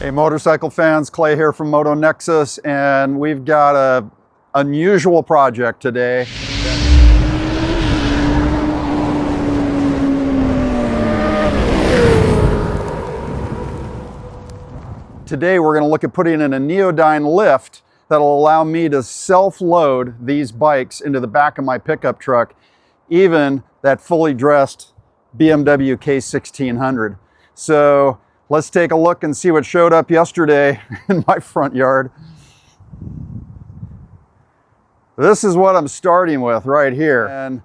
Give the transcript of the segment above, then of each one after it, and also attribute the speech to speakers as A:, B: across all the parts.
A: Hey motorcycle fans, Clay here from Motonexus, and we've got a unusual project today. Today we're going to look at putting in a Neo-Dyne lift that'll allow me to self-load these bikes into the back of my pickup truck, even that fully dressed BMW K1600. So let's take a look and see what showed up yesterday in my front yard. This is what I'm starting with right here. And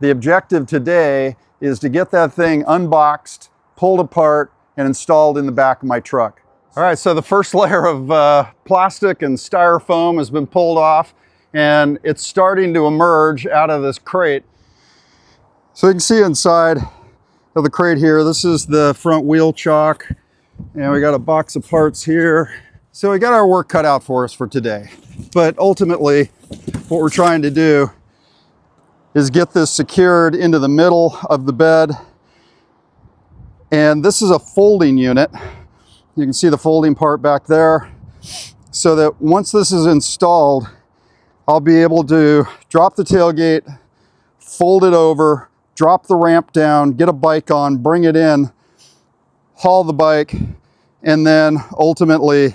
A: the objective today is to get that thing unboxed, pulled apart, and installed in the back of my truck. All right, so the first layer of plastic and styrofoam has been pulled off, and it's starting to emerge out of this crate. So you can see inside of the crate here, this is the front wheel chock, and we got a box of parts here. So we got our work cut out for us for today. But ultimately, what we're trying to do is get this secured into the middle of the bed. And this is a folding unit. You can see the folding part back there, so that once this is installed, I'll be able to drop the tailgate, fold it over, drop the ramp down, get a bike on, bring it in, haul the bike, and then ultimately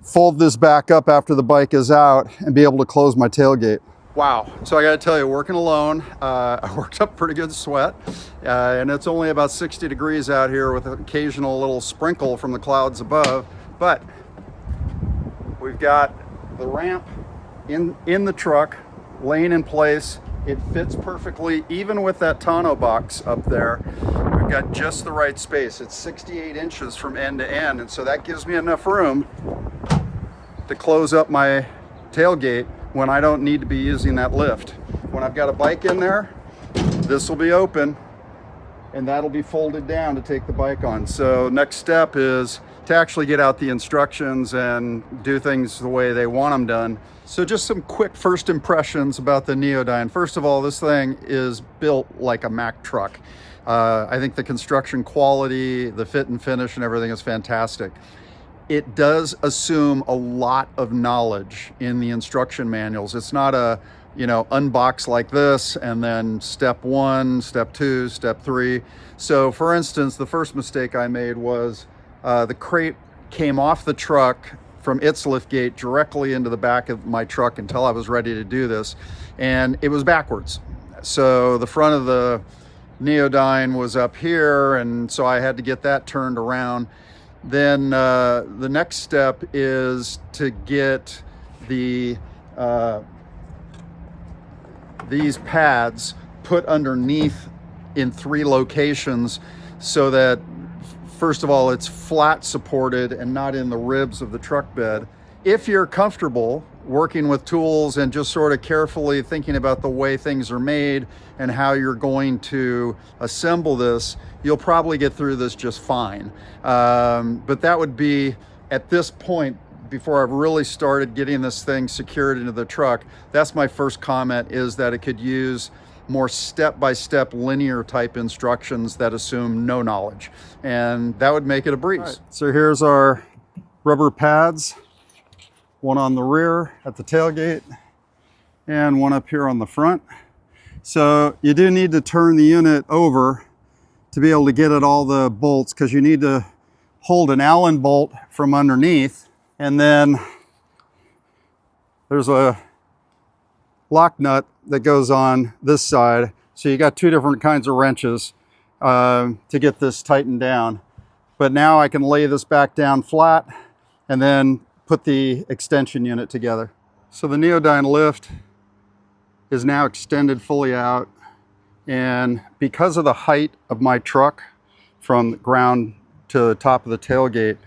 A: fold this back up after the bike is out and be able to close my tailgate. Wow, so I gotta tell you, working alone, I worked up pretty good sweat, and it's only about 60 degrees out here with an occasional little sprinkle from the clouds above, but we've got the ramp in the truck, laying in place. It fits perfectly, even with that tonneau box up there. We've got just the right space. It's 68 inches from end to end, and so that gives me enough room to close up my tailgate when I don't need to be using that lift. When I've got a bike in there, this will be open and that'll be folded down to take the bike on. So next step is to actually get out the instructions and do things the way they want them done. So just some quick first impressions about the Neo-Dyne. First of all, this thing is built like a Mack truck. I think the construction quality, the fit and finish and everything is fantastic. It does assume a lot of knowledge in the instruction manuals. It's not a, unbox like this and then step 1, step 2, step 3. So for instance, the first mistake I made was the crate came off the truck from its lift gate directly into the back of my truck until I was ready to do this, and it was backwards. So the front of the Neo-Dyne was up here, and so I had to get that turned around. Then the next step is to get these pads put underneath in 3 locations, so that first of all, it's flat supported and not in the ribs of the truck bed. If you're comfortable working with tools and just sort of carefully thinking about the way things are made and how you're going to assemble this, you'll probably get through this just fine. But that would be, at this point, before I've really started getting this thing secured into the truck, that's my first comment, is that it could use more step-by-step linear type instructions that assume no knowledge, and that would make it a breeze. Right. So here's our rubber pads, one on the rear at the tailgate and one up here on the front. So you do need to turn the unit over to be able to get at all the bolts, because you need to hold an Allen bolt from underneath, and then there's a lock nut that goes on this side. So you got 2 different kinds of wrenches to get this tightened down. But now I can lay this back down flat and then put the extension unit together. So the Neo-Dyne lift is now extended fully out, and because of the height of my truck from the ground to the top of the tailgate,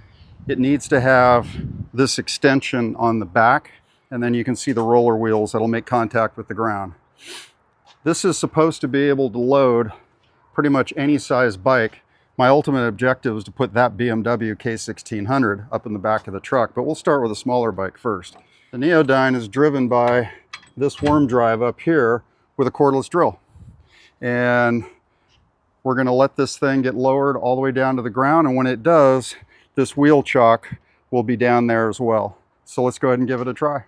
A: it needs to have this extension on the back, and then you can see the roller wheels that'll make contact with the ground. This is supposed to be able to load pretty much any size bike. My ultimate objective is to put that BMW K1600 up in the back of the truck, but we'll start with a smaller bike first. The Neo-Dyne is driven by this worm drive up here with a cordless drill. And we're going to let this thing get lowered all the way down to the ground, and when it does, this wheel chock will be down there as well. So let's go ahead and give it a try.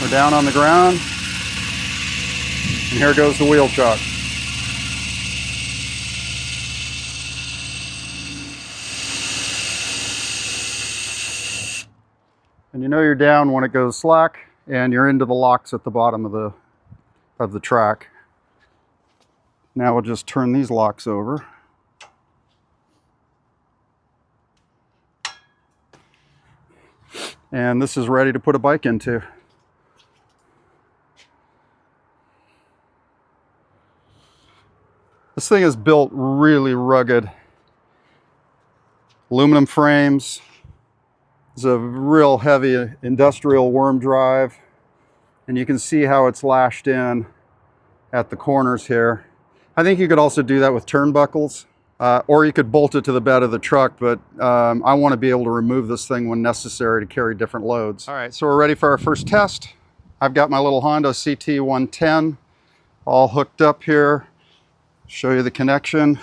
A: We're down on the ground, and here goes the wheel chock. And you know you're down when it goes slack and you're into the locks at the bottom of the track. Now we'll just turn these locks over. And this is ready to put a bike into. This thing is built really rugged. Aluminum frames. It's a real heavy industrial worm drive. And you can see how it's lashed in at the corners here. I think you could also do that with turnbuckles, or you could bolt it to the bed of the truck, but I want to be able to remove this thing when necessary to carry different loads. All right, so we're ready for our first test. I've got my little Honda CT110 all hooked up here. Show you the connection.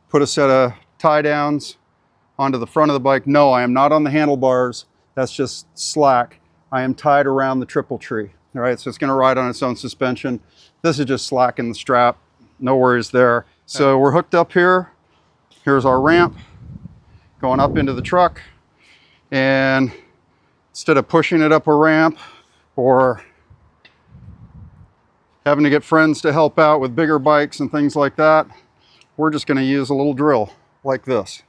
A: Put a set of tie downs onto the front of the bike. No, I am not on the handlebars. That's just slack. I am tied around the triple tree. All right, so it's going to ride on its own suspension. This is just slack in the strap. No worries there. So we're hooked up here. Here's our ramp going up into the truck. And instead of pushing it up a ramp or having to get friends to help out with bigger bikes and things like that, we're just going to use a little drill like this.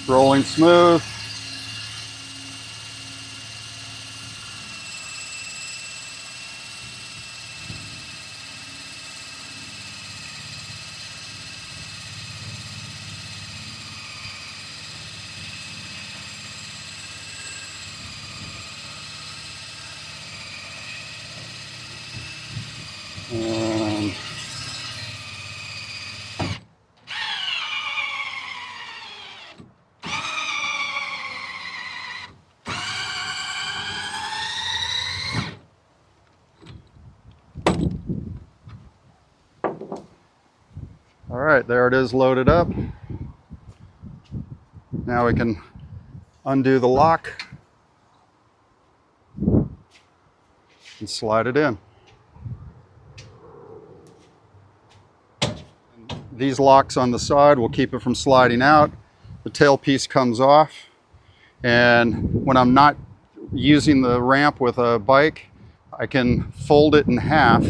A: Rolling smooth. And all right, there it is loaded up. Now we can undo the lock and slide it in. These locks on the side will keep it from sliding out. The tailpiece comes off, and when I'm not using the ramp with a bike, I can fold it in half.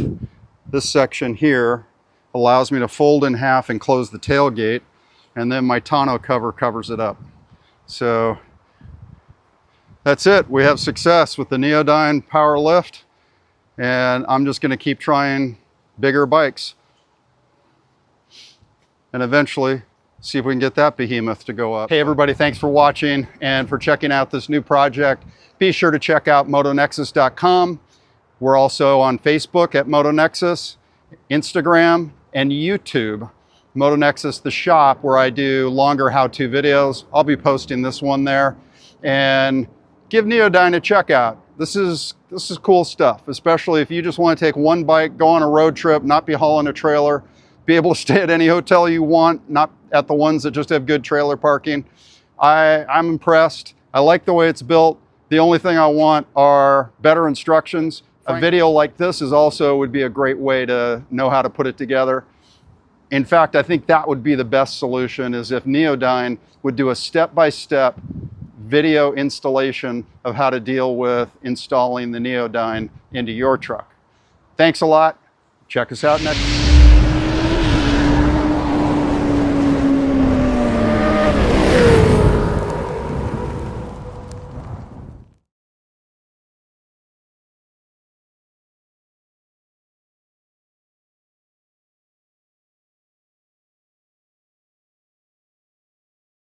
A: This section here allows me to fold in half and close the tailgate, and then my tonneau cover covers it up. So that's it. We have success with the Neo-Dyne Power Lift, and I'm just going to keep trying bigger bikes and eventually see if we can get that behemoth to go up. Hey everybody, thanks for watching and for checking out this new project. Be sure to check out Motonexus.com. We're also on Facebook at Motonexus, Instagram, and YouTube. Motonexus, the shop, where I do longer how-to videos. I'll be posting this one there. And give Neo-Dyne a check out. This is cool stuff, especially if you just want to take one bike, go on a road trip, not be hauling a trailer, be able to stay at any hotel you want, not at the ones that just have good trailer parking. I'm impressed. I like the way it's built. The only thing I want are better instructions. A video like this would be a great way to know how to put it together. In fact, I think that would be the best solution, is if Neo-Dyne would do a step-by-step video installation of how to deal with installing the Neo-Dyne into your truck. Thanks a lot. Check us out next.